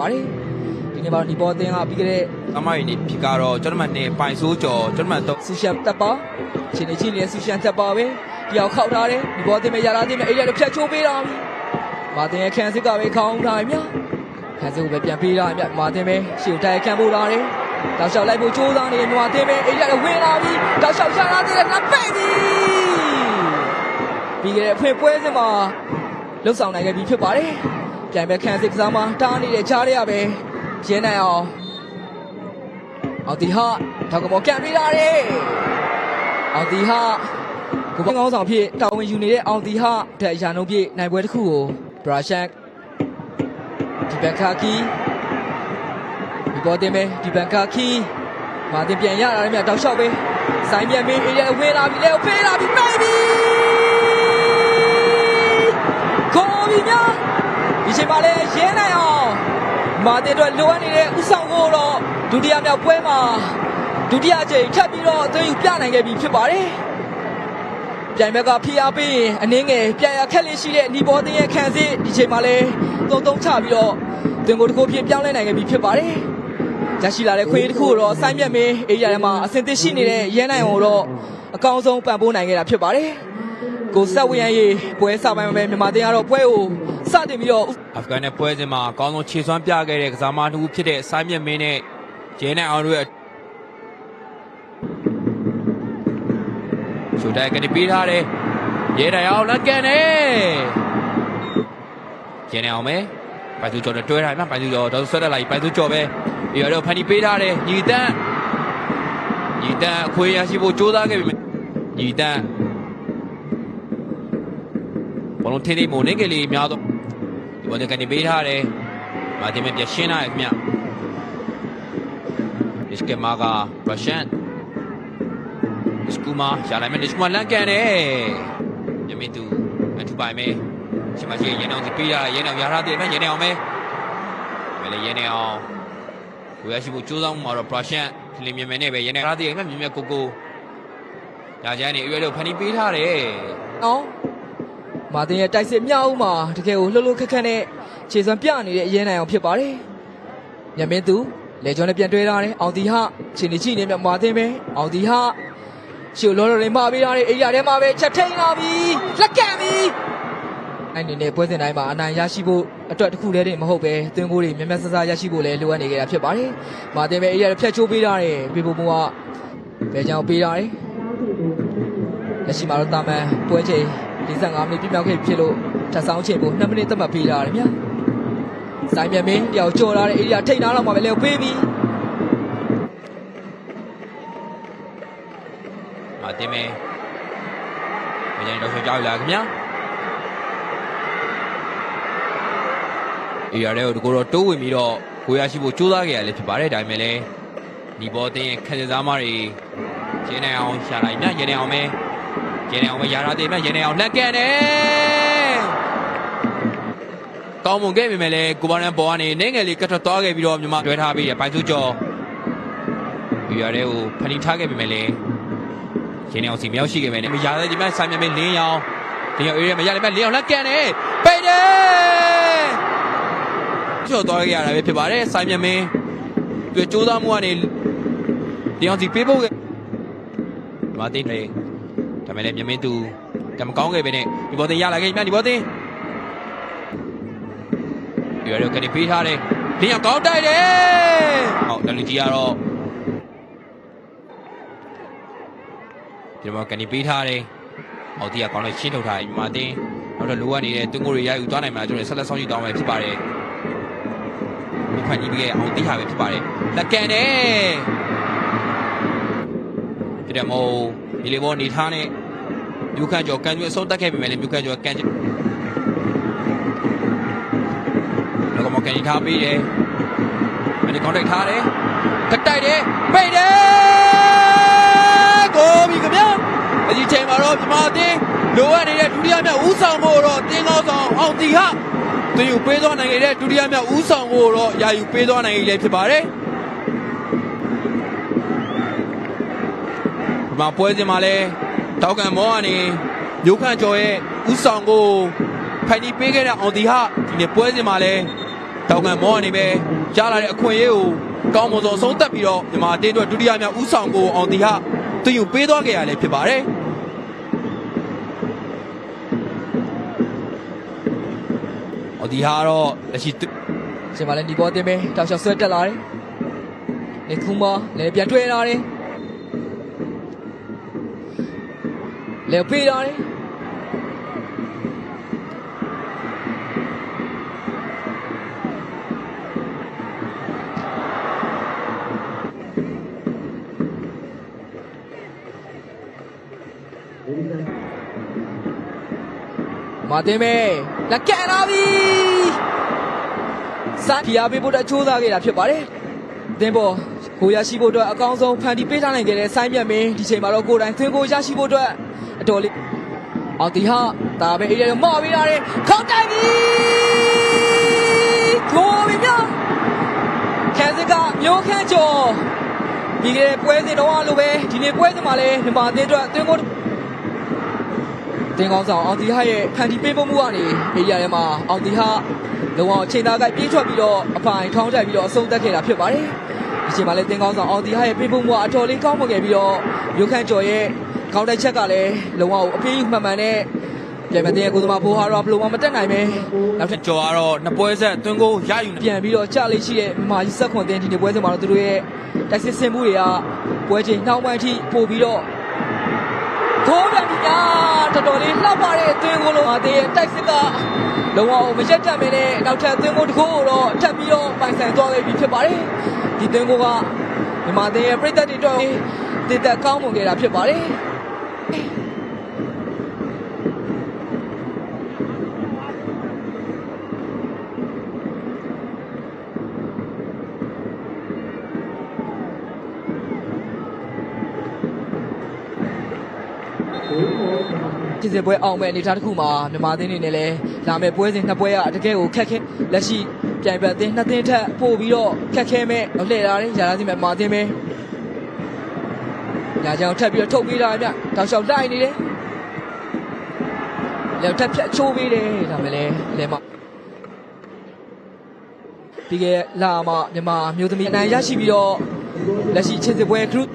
ပါတယ်ဒီနေ့မှာဒီဘောအသင်းကပြီးခဲ့တဲ့အမိုင်းနေဖြစ်ကတော့ကျွန်တော်မှနဲ့ပိုင်ဆိုးကျော်ကျွန်တော်မှတော့ဆူရှန်တက်ပါချင်းနေချင်းနေဆူရှန်တက်ပါပဲတယောက်ခောက်ထားတယ်ဒီဘောအသင်းပဲရလာသေးတယ်အဲ့ရတော့ဖြတ်ချိုးပေးတာမာတင်ရဲ့ခန်းစစ်ကပဲခေါင်းထားမြခန်းစစ်ကိုပဲပြန်ပေးတာမြမာတင်ပဲရှေ့တိုက်ခံပို့လာတယ်တောက်လျှောက်လိုက်ဖို့ကြိုးစားနေမြမာတင်ပဲအဲ့ရတော့ဝင်လာပြီတောက်လျှောက်ရလာသေးတယ်နပ်ပိတ်ပြီပြီးခဲ့တဲ့အဖွင့်ပွဲစဉ်မှာလှုပ်ဆောင်နိုင်ခဲ့ပြီဖြစ်ပါတယ်ပြန်ပဲခန်းစစ်ကစားမှာတားနေတဲ့ချားရပဲရင်းနိုင်အောင်ဒီဟာထောက်ကမောကန်ပေးလာတယ်အောင်ဒီဟာကိုပန်းကောင်းဆောင်ဖြစ်တာဝန်ယူနေတဲ့အောင်ဒီဟာတဲ့ရာနှုန်းပြည့်နိုင်ပွဲတစ်ခုကိုဘရာရှန်ဒီဘန်ကာကီဒီဘောတင်ပဲဒီဘန်ကာကီမာတင်ပြန်ရလာတယ်မြတောက်လျှောက်ပဲစိုင်းပြန်မင်းအေးရဝင်လာပြီလေဖေးလာပြီမိတ်ပြီကိုဘီညာဒီချိန်မှာလည်းရင်းနိုင်အောင်မာတင်တို့လိုအပ်နေတဲ့ဥဆောင်ကိုတော့ဒုတိယမြောက်ပွဲမှာဒုတိယကြိမ်ထပ်ပြီးတော့အသွင်ယူပြနိုင်ခဲ့ပြီဖြစ်ပါတယ်ပြိုင်ဘက်ကဖိအားပေးရင်အနည်းငယ်ပြရခက်လေးရှိတဲ့နီဘောတင်းရဲ့ခံစစ်ဒီချိန်မှာလည်းတုံချပြီးတော့တွင်ကိုတစ်ခုဖြစ်ပြောင်းလဲနိုင်ခဲ့ပြီဖြစ်ပါတယ်ရရှိလာတဲ့ခွေးတစ်ခုတော့စိုင်းမြတ်မင်းအေးရထဲမှာအဆင်သင့်ရှိနေတဲ့ရဲနိုင်အောင်တော့အကောင်းဆုံးပံ့ပိုးနိုင်ခဲ့တာဖြစ်ပါတယ်ကိုဆက်ဝရန်ရေးပွဲစပိုင်းမှာပဲမြန်မာတင်းကတော့ပွဲကိုစတင်ပြီးတော့အာဖဂန်နဲ့ပွဲစဉ်မှာအကောင်းဆုံးခြေစွမ်းပြခဲ့တဲ့ကစားမတစ်ခုဖြစ်တဲ့စိုင်းမြတ်မင်းနဲ့ရဲနိုင်အောင်တို့ရဲ့ရှုတိုက်ကနေပေးထားတယ်ရဲနိုင်အောင်လက်ကန်နေရဲနိုင်အောင်ပဲပိုင်သူကျော်နဲ့တွဲထားမှပိုင်သူကျော်တော့ဆွဲတက်လာပြီပိုင်သူကျော်ပဲပြီးတော့ဖန်တီပေးထားတယ်ညီတန်းအခွေရရှိဖို့ကြိုးစားခဲ့ပြီညီတန်းဘလုံးထင်းလေးမိုးနေကလေးများတော့ဒီဘောကနေပေးထားတယ်မာတင်ပြရှင်းလာရခင်ဗျဒီစကမာကဘရှန်စကူမာရှာလိုက်မယ်ဒီစကူမာလန်ကန်တယ်ယမင်းသူအထူပိုင်မယ်ရှိမရှိရဲအောင်စီပေးတာရဲအောင်ရထားတယ်ဗျရဲအောင်ပဲမလဲရဲအောင်ကိုရရှိဖို့ကြိုးစားမှုမှာတော့ဘရှန်လင်းမြမယ်နဲ့ပဲရဲနေထားတယ်ဗျမြင်မြကိုညာချမ်းနေရွယ်လို့ဖန်တီးပေးထားတယ်နော်မာတင်ရဲ့တိုက်စစ်မြောက်ဦးမှာတကယ်ကိုလှုပ်လှုပ်ခက်ခက်နဲ့ခြေစွမ်းပြနေတဲ့ရဲနိုင်အောင်ဖြစ်ပါတယ်ညမင်းသူလေကျော်နဲ့ပြန်တွဲထားတယ်အောင်ဒီဟာခြေနေချိနေမြမာတင်ပဲအောင်ဒီဟာရှုပ်လောလောလေးမှာပေးထားတယ်အေးရထဲမှာပဲချက်ထိန်လာပြီလက်ကန်ပြီအဲ့ဒီနဲ့ပွဲစဉ်တိုင်းမှာအနိုင်ရရှိဖို့အတွက်တစ်ခုတည်းတင်မဟုတ်ပဲသွင်းကိုတွေမြတ်မြတ်ဆဆရရှိဖို့လည်းလိုအပ်နေကြတာဖြစ်ပါတယ်မာတင်ပဲအေးရဖြတ်ချိုးပေးထားတယ်ပေပိုမိုကဘယ်ကြောင်ပေးထားတယ်လက်ရှိမှာတော့တာမန်ပွဲချိန်45မိနစ်ပြည့်မြောက်ခဲ့ဖြစ်လို့ထပ်ဆောင်ချိန်ကို2မိနစ်သတ်မှတ်ပေးထားတယ်ဗျာစိုင်းမြတ်မင်းတယောက်ကြော်လာတဲ့အေးရထိန်ထားတော့မှပဲလေပေးပြီမာတင်ပဲမင်းတို့ကြောက်လာခင်ဗျာအေးရတဲ့ကိုတော့တိုးဝင်ပြီးတော့ကိုရရှိဖို့ကြိုးစားခဲ့ရလေဖြစ်ပါတယ်ဒါပေမဲ့လည်းဒီဘောတင်းရဲ့ခက်စစားမတွေကျင်းနေအောင်ရှာလိုက်ညရဲနေအောင်ပဲရဲနေအောင်ပဲရထားတယ်ဗျရဲနေအောင်လက်ကန်တယ်ကောင်းမွန်ခဲ့ပြီမဲ့လည်းကိုပါနန်ဘောကနေနေငယ်လေးကတ်ထွက်သွားခဲ့ပြီးတော့မြန်မာတွဲထားပြီးပိုင်စုကျော်ပြီးရတဲ့ကိုဖန်တီးထားခဲ့ပြီမဲ့လည်းရဲနေအောင်စီမြောက်ရှိခဲ့မယ်နဲ့မရတဲ့ဒီမဲ့ဆိုင်မြမင်းလင်းရောင်အေးရမရလည်းမဲ့လင်းအောင်လက်ကန်တယ်ပိတ်တယ်ကျော်သွားခဲ့ရတာပဲဖြစ်ပါတယ်ဆိုင်မြမင်းသူကြိုးစားမှုကနေလင်းအောင်စီပေးဖို့ဒီမှာတင်းနေဒါမဲ့လည်းမြမင်းသူကမကောင်းခဲ့ပဲနဲ့ဒီဘောတင်ရလာခဲ့မြဒီဘောတင်ဒီရတော့ကနေပေးထားတယ်လင်းအောင်ကောင်းတိုက်တယ်ဟုတ်တယ်လူကြီးကတော့ဒီမှာကနေပေးထားတယ်အော်ဒီကကောင်းလို့ရှင်းထုတ်ထားတယ်မြမတင်းနောက်တော့လိုအပ်နေတဲ့တွင်းကိုတွေရယူသွားနိုင်မှာကျွန်တော်ဆက်လက်ဆောင်ယူတောင်းမယ်ဖြစ်ပါတယ်ဒီဖန်ကြီးပြီးအောင်တိဟာပဲဖြစ်ပါတယ်လက်ကန်တယ်ဒီတော့မို့ဒီလေဘောနေထားနဲ့မြူခန့်ကျော်ကန်ကျွေးအဆုံးတက်ခဲ့ပြီမယ်လေမြူခန့်ကျော်ကန်ကျော်လောကမကန်ထားပေးတယ်မနေ့ကောင်းတိုက်ထားတယ်တက်တိုက်တယ်ပိတ်တယ်ကိုပြီခင်ဗျာအကြီးချိန်မှာတော့မြန်မာတင်းလိုအပ်နေတဲ့ဒုတိယမြောက်ဦးဆောင်ဖို့တော့တင်းကောင်းဆောင်အောင်တီဟာသူယူပေးသွားနိုင်တဲ့ဒုတိယမြောက်ဦးဆောင်ဖို့တော့ယာယူပေးသွားနိုင်လေဖြစ်ပါတယ်ဒီမှာပွဲစဉ်မှာလဲတောက်ကန်မောကနေမျိုးခန့်ကျော်ရဲ့ဦးဆောင်ကိုဖိုင်တီပေးခဲ့တဲ့အောင်တီဟာဒီနေ့ပွဲစဉ်မှာလဲတောက်ကန်မောကနေပဲ ကြားလာတဲ့အခွင့်အရေးကိုကောင်းမွန်စွာဆုံးသက်ပြီးတော့မြန်မာအသင်းအတွက်ဒုတိယမြောက်ဦးဆောင်ကိုအောင်တီဟာသူယူပေးသွားခဲ့ရလည်းဖြစ်ပါတယ်အောင်တီဟာတော့လက်ရှိ这把人尼波这边到小ဆွဲတက်လာတယ်နေခုမလေပြန်တွေ့လာတယ်လေပေးလာတယ်မာတင်မေလက်ကန်လာပြီစံပြာပေးဖို့အတွက်ကြိုးစားခဲ့တာဖြစ်ပါတယ်။သင်ပေါ်ကိုရရှိဖို့အတွက်အကောင်းဆုံးဖန်တီးပေးထားနိုင်ခဲ့တဲ့ဆိုင်းမြတ်မင်းဒီချိန်မှာတော့ကိုယ်တိုင်သင်ကိုရရှိဖို့အတွက်အတော်လေးအောင်တီဟာဒါပဲအေးရမော့ပေးရတယ်ခေါက်တိုက်ပြီကိုပြီမြောက်ခဲစကမျိုးခန့်ကျော်ဒီကနေ့ပွဲစဉ်တော့လိုပဲဒီနေ့ပွဲစဉ်မှာလည်းမြန်မာအသင်းအတွက်သင်ကိုတင်ကောင်းဆောင်အောင်တီဟာရဲ့ဖန်တီးပေးဖို့မှုကနေအေးရထဲမှာအောင်တီဟာလုံအောင်ချိန်သားကပြေးထွက်ပြီးတော့အပိုင်ထောင်းတိုက်ပြီးတော့အဆုံးသတ်ခဲ့တာဖြစ်ပါတယ်ဒီချိန်မှာလည်းတင်ကောင်းဆောင်အောင်တီဟာရဲ့ပေးဖို့မှုကအတော်လေးကောင်းမွန်ခဲ့ပြီးတော့ရုပ်ခန့်ကျော်ရဲ့ခေါင်းတိုက်ချက်ကလည်းလုံအောင်အပြေးမှန်မှန်နဲ့ပြန်မတဲ့ကိုသမားဖိုးဟာတော့ဘလို့မှမတက်နိုင်ပဲနောက်ထပ်ကျော်ကတော့နှစ်ပွဲဆက်သွင်းကိုရယူပြန်ပြီးတော့ကြလေးရှိတဲ့မာကြီးဆက်ခွန်တင်ဒီနေ့ပွဲစဉ်မှာတော့သူတို့ရဲ့တိုက်စစ်ဆင်မှုတွေကပွဲချိန်နှောင်းပိုင်းအထိပို့ပြီးတော့ထိုးပြန်ပြီတော်တော်လေးလှပတဲ့အတွင်းကိုလုံးအသေးရဲ့တိုက်စစ်ကလုံးဝမရက်တက်မင်းနဲ့နောက်ထပ်အတွင်းကိုတစ်ခုတော့ထပ်ပြီးတော့ပိုင်ဆိုင်သွားခဲ့ပြီဖြစ်ပါတယ်ဒီအတွင်းကိုကမြန်မာသေးရဲ့ပြည်သက်တွေတော့တည်သက်ကောင်းမွန်ခဲ့တာဖြစ်ပါတယ်ဒီစပွဲအောင်မဲ့အနေထားတစ်ခုမှာမြန်မာအသင်းတွေနဲ့လည်းလာမဲ့ပွဲစဉ်နှစ်ပွဲကတကယ်ကိုခက်ခဲလက်ရှိပြိုင်ဘက်အသင်းနှစ်သင်းထက်ပို့ပြီးတော့ခက်ခဲမဲ့လှည့်လာတယ်ရာသားစီမဲ့မြန်မာအသင်းပဲညာကြောင်ထပ်ပြီးတော့ထုတ်ပေးတာဗျတောက်လျှောက်လိုက်နေတယ်လက်ထပ်ဖြတ်ချိုးပေးတယ်ဒါမဲ့လည်းလဲမပြီးခဲ့လာမှမြန်မာမျိုးသမီးအနိုင်ရရှိပြီးတော့လက်ရှိချင်းစပွဲ group